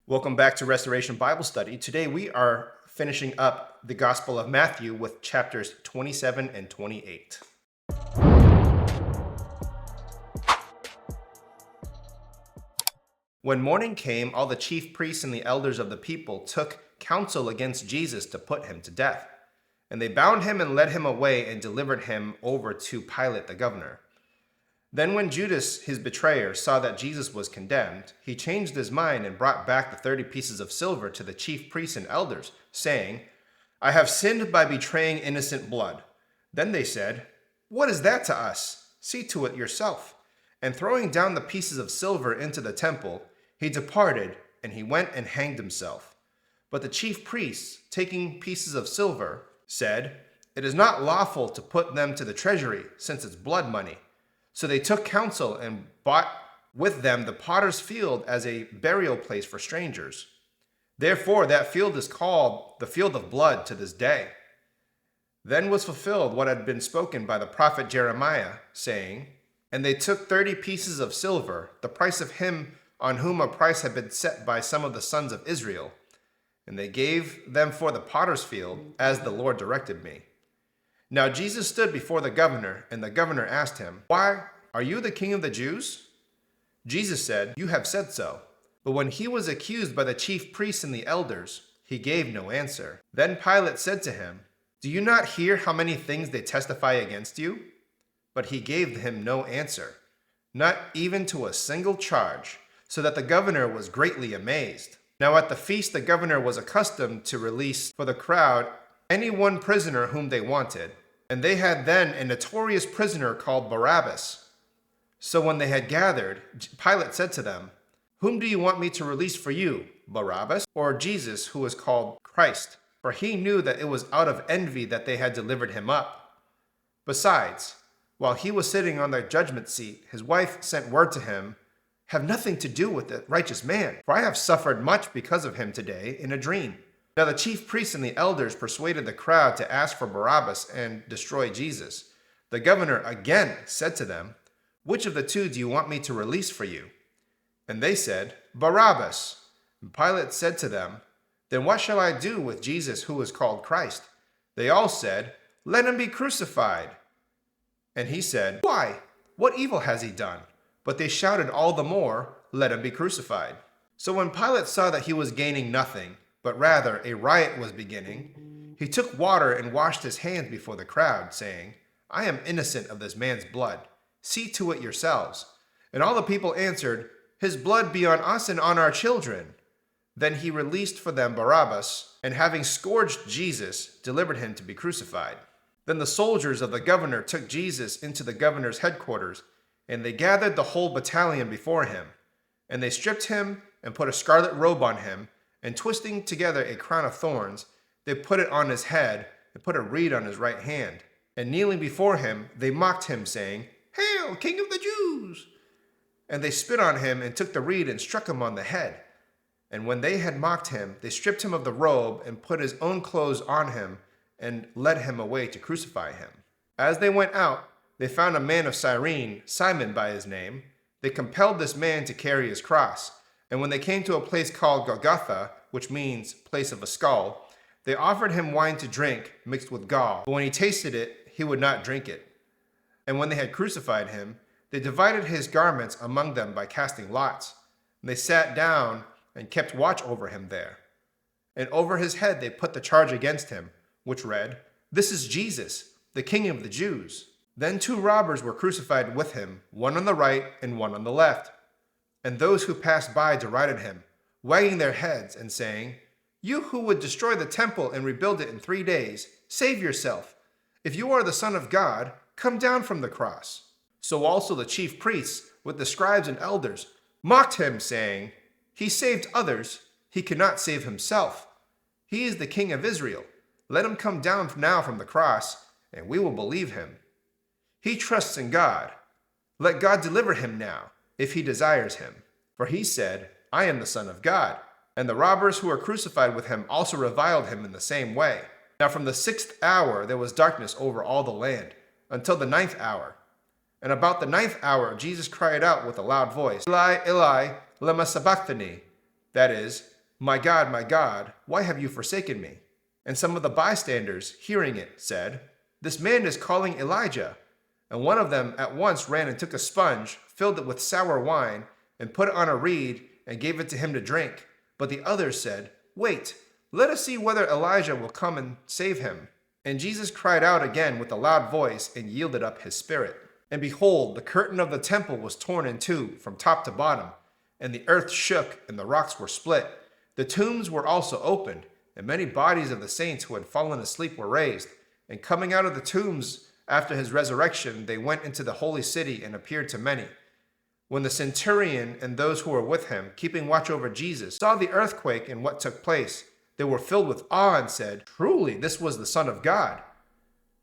Welcome back to Restoration Bible Study. Today we are finishing up the Gospel of Matthew with chapters 27 and 28. When morning came, all the chief priests and the elders of the people took counsel against Jesus to put him to death. And they bound him and led him away and delivered him over to Pilate the governor. Then when Judas, his betrayer, saw that Jesus was condemned, he changed his mind and brought back the 30 pieces of silver to the chief priests and elders, saying, "I have sinned by betraying innocent blood." Then they said, "What is that to us? See to it yourself." And throwing down the pieces of silver into the temple, he departed, and he went and hanged himself. But the chief priests, taking pieces of silver, said, "It is not lawful to put them to the treasury, since it's blood money." So they took counsel and bought with them the potter's field as a burial place for strangers. Therefore that field is called the field of blood to this day. Then was fulfilled what had been spoken by the prophet Jeremiah, saying, "And they took 30 pieces of silver, the price of him on whom a price had been set by some of the sons of Israel. And they gave them for the potter's field, as the Lord directed me." Now Jesus stood before the governor, and the governor asked him, "Why, are you the king of the Jews?" Jesus said, "You have said so." But when he was accused by the chief priests and the elders, he gave no answer. Then Pilate said to him, "Do you not hear how many things they testify against you?" But he gave him no answer, not even to a single charge, so that the governor was greatly amazed. Now at the feast the governor was accustomed to release for the crowd any one prisoner whom they wanted, and they had then a notorious prisoner called Barabbas. So when they had gathered, Pilate said to them, "Whom do you want me to release for you, Barabbas, or Jesus, who is called Christ?" For he knew that it was out of envy that they had delivered him up. Besides, while he was sitting on the judgment seat, his wife sent word to him, "Have nothing to do with the righteous man, for I have suffered much because of him today in a dream." Now the chief priests and the elders persuaded the crowd to ask for Barabbas and destroy Jesus. The governor again said to them, "Which of the two do you want me to release for you?" And they said, "Barabbas." And Pilate said to them, "Then what shall I do with Jesus who is called Christ?" They all said, "Let him be crucified." And he said, "Why? What evil has he done?" But they shouted all the more, "Let him be crucified." So when Pilate saw that he was gaining nothing, but rather a riot was beginning, he took water and washed his hands before the crowd, saying, "I am innocent of this man's blood. See to it yourselves." And all the people answered, "His blood be on us and on our children." Then he released for them Barabbas, and having scourged Jesus, delivered him to be crucified. Then the soldiers of the governor took Jesus into the governor's headquarters, and they gathered the whole battalion before him. And they stripped him and put a scarlet robe on him, and twisting together a crown of thorns, they put it on his head and put a reed on his right hand. And kneeling before him, they mocked him, saying, "Hail, King of the Jews!" And they spit on him and took the reed and struck him on the head. And when they had mocked him, they stripped him of the robe and put his own clothes on him and led him away to crucify him. As they went out, they found a man of Cyrene, Simon by his name. They compelled this man to carry his cross. And when they came to a place called Golgotha, which means place of a skull, they offered him wine to drink mixed with gall. But when he tasted it, he would not drink it. And when they had crucified him, they divided his garments among them by casting lots. And they sat down and kept watch over him there. And over his head they put the charge against him, which read, "This is Jesus, the King of the Jews." Then 2 robbers were crucified with him, one on the right and one on the left. And those who passed by derided him, wagging their heads and saying, "You who would destroy the temple and rebuild it in 3 days, save yourself. If you are the Son of God, come down from the cross." So also the chief priests, with the scribes and elders, mocked him, saying, "He saved others, he cannot save himself. He is the King of Israel. Let him come down now from the cross, and we will believe him. He trusts in God. Let God deliver him now, if he desires him. For he said, 'I am the Son of God.'" And the robbers who were crucified with him also reviled him in the same way. Now from the 6th hour there was darkness over all the land, until the 9th hour. And about the 9th hour Jesus cried out with a loud voice, "Eli, Eli, lema sabachthani?" That is, my God, why have you forsaken me?" And some of the bystanders, hearing it, said, "This man is calling Elijah." And one of them at once ran and took a sponge, filled it with sour wine, and put it on a reed, and gave it to him to drink. But the others said, "Wait, let us see whether Elijah will come and save him." And Jesus cried out again with a loud voice, and yielded up his spirit. And behold, the curtain of the temple was torn in two from top to bottom, and the earth shook, and the rocks were split. The tombs were also opened, and many bodies of the saints who had fallen asleep were raised. And coming out of the tombs after his resurrection, they went into the holy city and appeared to many. When the centurion and those who were with him, keeping watch over Jesus, saw the earthquake and what took place, they were filled with awe and said, "Truly, this was the Son of God."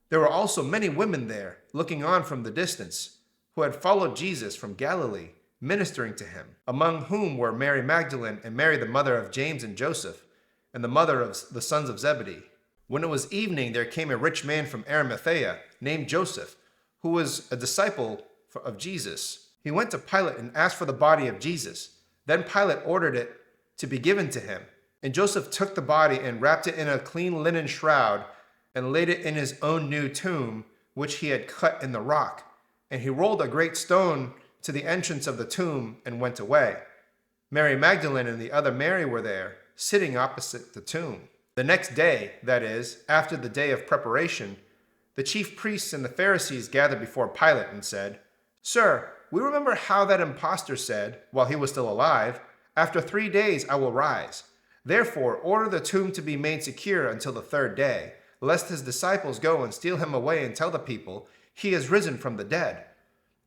There were also many women there, looking on from the distance, who had followed Jesus from Galilee, ministering to him, among whom were Mary Magdalene and Mary, the mother of James and Joseph, and the mother of the sons of Zebedee. When it was evening, there came a rich man from Arimathea, named Joseph, who was a disciple of Jesus. He went to Pilate and asked for the body of Jesus. Then Pilate ordered it to be given to him. And Joseph took the body and wrapped it in a clean linen shroud and laid it in his own new tomb, which he had cut in the rock. And he rolled a great stone to the entrance of the tomb and went away. Mary Magdalene and the other Mary were there, sitting opposite the tomb. The next day, that is, after the day of preparation, the chief priests and the Pharisees gathered before Pilate and said, "Sir, we remember how that impostor said, while he was still alive, 'After 3 days I will rise.' Therefore, order the tomb to be made secure until the third day, lest his disciples go and steal him away and tell the people, 'He is risen from the dead.'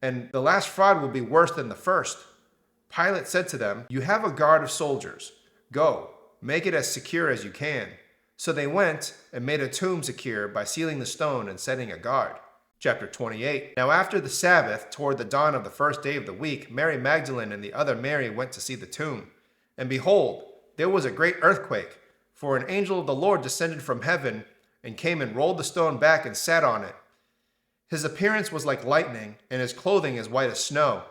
And the last fraud will be worse than the first." Pilate said to them, "You have a guard of soldiers. Go, make it as secure as you can." So they went and made a tomb secure by sealing the stone and setting a guard. Chapter 28. Now after the Sabbath, toward the dawn of the first day of the week, Mary Magdalene and the other Mary went to see the tomb. And behold, there was a great earthquake, for an angel of the Lord descended from heaven and came and rolled the stone back and sat on it. His appearance was like lightning, and his clothing as white as snow.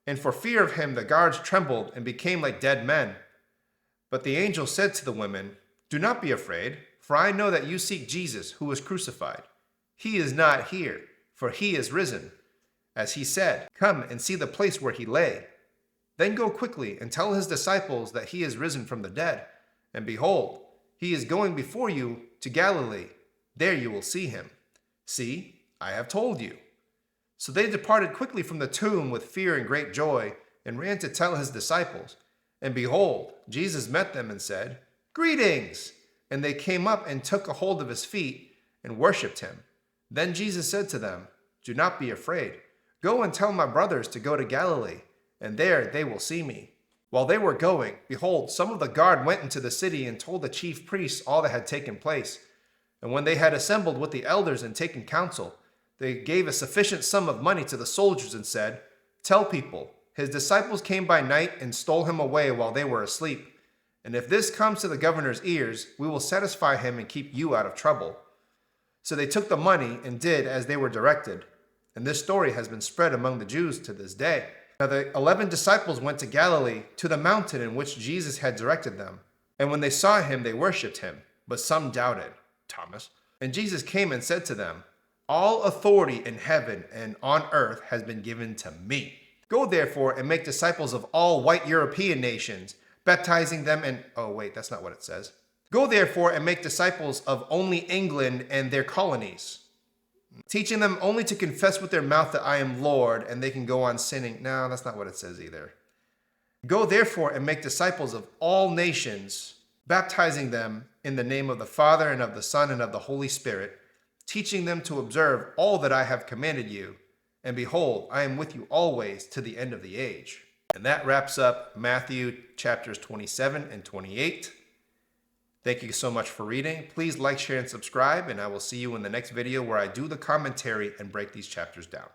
And for fear of him the guards trembled and became like dead men. But the angel said to the women, "Do not be afraid, for I know that you seek Jesus, who was crucified. He is not here, for he is risen. As he said, come and see the place where he lay. Then go quickly and tell his disciples that he is risen from the dead. And behold, he is going before you to Galilee. There you will see him. See, I have told you." So they departed quickly from the tomb with fear and great joy, and ran to tell his disciples. And behold, Jesus met them and said, "Greetings!" And they came up and took a hold of his feet and worshipped him. Then Jesus said to them, "Do not be afraid. Go and tell my brothers to go to Galilee, and there they will see me." While they were going, behold, some of the guard went into the city and told the chief priests all that had taken place. And when they had assembled with the elders and taken counsel, they gave a sufficient sum of money to the soldiers and said, "Tell people, his disciples came by night and stole him away while they were asleep. And if this comes to the governor's ears, we will satisfy him and keep you out of trouble." So they took the money and did as they were directed. And this story has been spread among the Jews to this day. Now the 11 disciples went to Galilee, to the mountain in which Jesus had directed them. And when they saw him, they worshipped him, but some doubted. Thomas. And Jesus came and said to them, "All authority in heaven and on earth has been given to me. Go therefore and make disciples of all white European nations, baptizing them in..." Oh wait, that's not what it says. "Go therefore and make disciples of only England and their colonies, teaching them only to confess with their mouth that I am Lord, and they can go on sinning." No, that's not what it says either. "Go therefore and make disciples of all nations, baptizing them in the name of the Father and of the Son and of the Holy Spirit, teaching them to observe all that I have commanded you. And behold, I am with you always to the end of the age." And that wraps up Matthew chapters 27 and 28. Thank you so much for reading. Please like, share, and subscribe, and I will see you in the next video where I do the commentary and break these chapters down.